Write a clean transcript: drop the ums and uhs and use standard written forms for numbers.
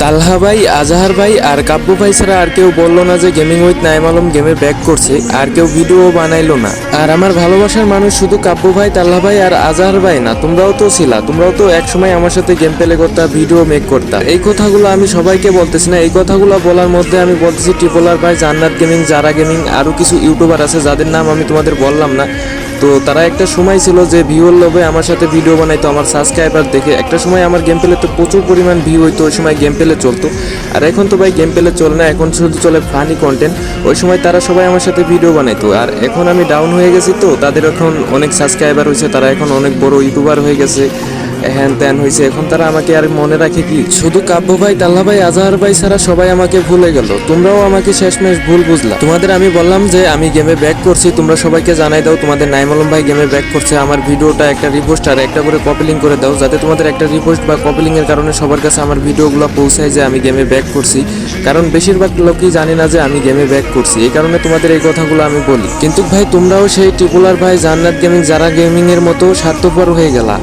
তালহা ভাই, আজাহার ভাই আর কাব্য ভাই ছাড়া আর কেউ বললো না যে গেমিং উইথ নাইম আলম গেমে ব্যাক করছে, আর কেউ ভিডিও বানাইলো না। আর আমার ভালোবাসার মানুষ শুধু কাব্য ভাই, তালহা ভাই আর আজাহার ভাই না, তোমরাও তো ছিলা, তোমরাও তো একসময় আমার সাথে গেম প্লে করতা, ভিডিও মেক করতা। এই কথাগুলো আমি সবাইকে বলতেছি না, এই কথাগুলো বলার মধ্যে আমি বলতেছি ট্রিপলার ভাই, জান্নাত গেমিং, জারা গেমিং, আরো কিছু ইউটিউবার আছে যাদের নাম আমি তোমাদের বললাম না। তো তারা একটা সময় ছিল যে ভিউর লোভে আমার সাথে ভিডিও বানাইতো, আমার সাবস্ক্রাইবার দেখে একটা সময় আমার গেম প্লেতে প্রচুর পরিমাণ ভিউ হইতো, ওই সময় গেম প্লে চলতো। আর এখন তো ভাই গেম প্লে চলে না, এখন শুধু চলে ফানি কন্টেন্ট। ওই সময় তারা সবাই আমার সাথে ভিডিও বানাইতো, আর এখন আমি ডাউন হয়ে গেছি, তো তাদের এখন অনেক সাবস্ক্রাইবার হয়েছে, তারা এখন অনেক বড় ইউটিউবার হয়ে গেছে, হ্যান ত্যান হয়েছে। এখন তারা আমাকে আর মনে রাখে কি? শুধু কাব্য ভাই, তাল্লা ভাই, আজাহার ভাই ছাড়া সবাই আমাকে ভুলে গেল। তোমরাও আমাকে শেষমেশ ভুল বুঝলা। তোমাদের আমি বললাম যে আমি গেমে ব্যাক করছি, তোমরা সবাইকে জানাই দাও তোমাদের নাইম আলম ভাই গেমে ব্যাক করছে। আমার ভিডিওটা একটা রিপোস্ট আর একটা করে কপি লিঙ্ক করে দাও, যাতে তোমাদের একটা রিপোস্ট বা কপি লিঙ্কের কারণে সবার কাছে আমার ভিডিওগুলো পৌঁছায় যে আমি গেমে ব্যাক করছি। কারণ বেশিরভাগ লোকই জানে না যে আমি গেমে ব্যাক করছি, এই কারণে তোমাদের এই কথাগুলো আমি বলি। কিন্তু ভাই তোমরাও সেই ট্রিপলার ভাই, জান্নাত গেমিং, যারা গেমিং এর মতো স্বার্থপর হয়ে গেলা।